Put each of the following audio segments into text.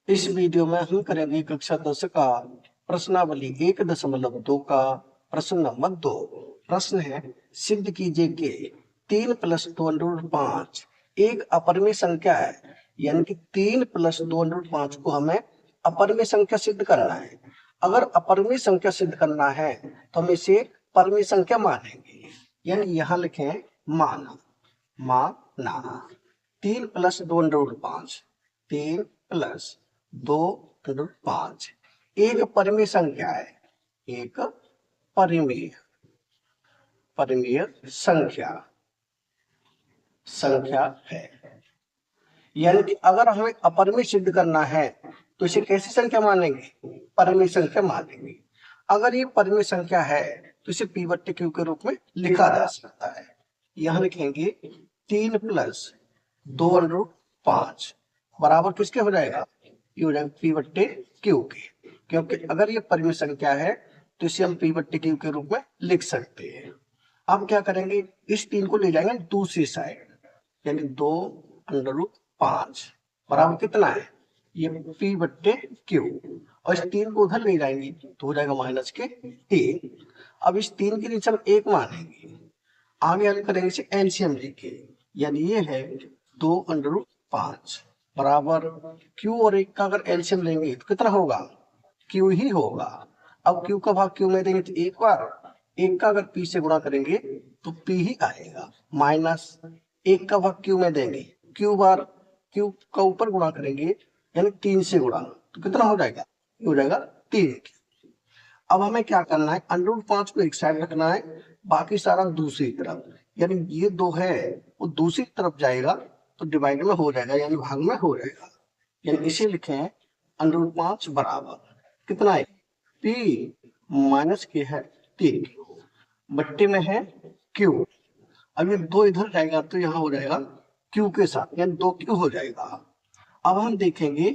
इस वीडियो में हम करेंगे कक्षा 10 का प्रश्नावली 1.2 का प्रश्न नंबर 2। प्रश्न है, सिद्ध कीजिए कि 3 + 2√5 एक अपरिमेय संख्या है। यानी कि 3 + 2√5 को हमें अपरिमेय संख्या सिद्ध करना है। अगर अपरिमेय संख्या सिद्ध करना है तो हम इसे परिमेय संख्या मानेंगे। यानी यहां लिखें माना, माना 3 + 2√5, 3 + 2√5 एक परिमेय संख्या है। एक परिमेय परिमेय संख्या है। यानी कि अगर हमें अपरिमेय सिद्ध करना है तो इसे कैसी संख्या मानेंगे? परिमेय संख्या मानेंगे। अगर ये परिमेय संख्या है तो इसे p/q के रूप में लिखा जा सकता है। यहां लिखेंगे 3 + 2√5 बराबर किसके हो जाएगा? ये हो जाएगा p/q के। क्योंकि अगर ये परिमेय संख्या है तो इसे हम p/q के रूप में लिख सकते हैं। अब क्या करेंगे, इस 3 को ले जाएंगे दूसरी साइड, यानी 2√5 बराबर कितना है? ये p/q। और इस 3 को उधर ले जाएंगे तो हो जाएगा -3। अब इस 3 के नीचे हम 1 मानेंगे। आगे हल करेंगे इसे एलसीएम लेके, यानी ये है 2√5 बराबर q और 1 का अगर एलसीएम लेंगे तो कितना होगा? q ही होगा। अब q का भाग q में देंगे तो एक बार, 1 का अगर p से गुणा करेंगे तो p ही आएगा। माइनस 1 का भाग q में देंगे, q बार q का ऊपर गुणा करेंगे यानी 3 से गुणा, तो कितना हो जाएगा? ये हो जाएगा 3। अब हमें क्या करना है, √5 को एक साइड रखना है, बाकी सारा दूसरी तरफ। यानी ये 2 है वो दूसरी तरफ जाएगा तो डिवाइड में हो जाएगा, यानी भाग में हो जाएगा। यानी इसे लिखें √5 बराबर कितना है? p माइनस के है 3, बट्टे में है q। अब ये 2 इधर जाएगा तो यहाँ हो जाएगा q के साथ, यानी 2q हो जाएगा। अब हम देखेंगे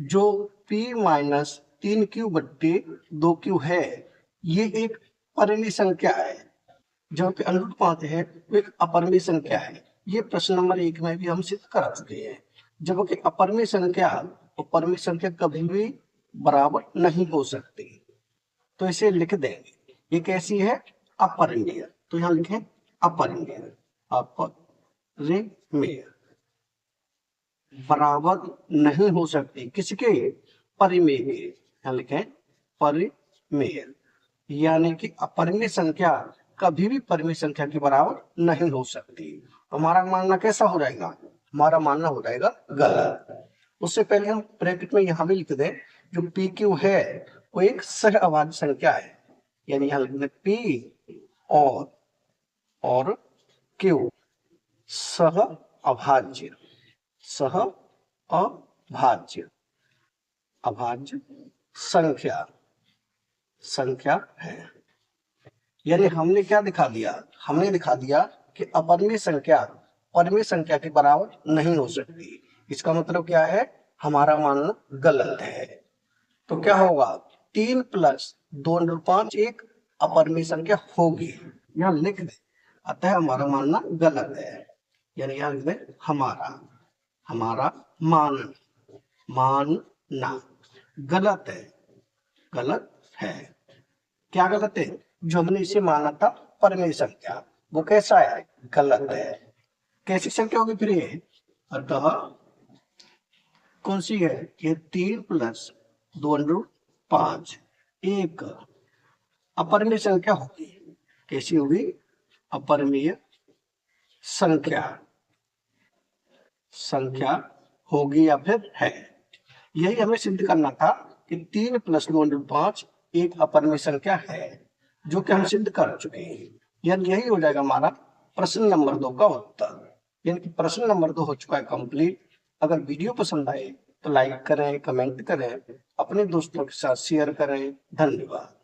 जो p माइनस 3q/2q है, ये एक परिमेय संख्या है। जब पे √5 है वो एक अपरिमेय संख्या है। ये प्रश्न नंबर 1 में भी हम सिद्ध कर चुके हैं। जब कि अपरिमेय संख्या और परिमेय संख्या कभी भी बराबर नहीं हो सकती, तो इसे लिख देंगे। ये कैसी है? अपरिमेय। तो यहाँ लिखें अपरिमेय, अपरिमेय बराबर नहीं हो सकती किसके? परिमेय के। यहाँ लिखें परिमेय, यानी कि अपरिमेय संख्या कभी भी परिमेय संख्या के बराबर नहीं हो सकती। तो हमारा मानना कैसा हो जाएगा? हमारा मानना हो जाएगा गलत। उससे पहले हम ब्रैकेट में यहां भी लिख दें, जो PQ है वो एक सह अभाज्य संख्या है। यानी यहां लिख दें P और Q सह अभाज्य, सह अभाज्य अभाज्य संख्या है। यानी हमने क्या दिखा दिया? हमने दिखा दिया कि अपरिमेय संख्या परिमेय संख्या के बराबर नहीं हो सकती। इसका मतलब क्या है? हमारा मानना गलत है। तो क्या होगा? 3 + 2√5 एक अपरिमेय संख्या होगी, यहाँ लिख दे। अतः हमारा मानना गलत है। यानी यहाँ लिख दे हमारा मानना गलत है। गलत है। क्या गलत है? जो हमने इसे माना था परिमेय संख्या, वो कैसा है? गलत है। कैसी संख्या होगी फिर ये? अतः कौन सी है ये? 3 + 2√5 एक अपरिमेय संख्या होगी। कैसी होगी? अपरिमेय संख्या होगी या फिर है। यही हमें सिद्ध करना था कि 3 + 2√5 एक अपरिमेय संख्या है, जो कि हम सिद्ध कर चुके हैं। यानी यही हो जाएगा हमारा प्रश्न नंबर 2 का उत्तर। यानी कि प्रश्न नंबर 2 हो चुका है कंप्लीट। अगर वीडियो पसंद आए तो लाइक करें, कमेंट करें, अपने दोस्तों के साथ शेयर करें। धन्यवाद।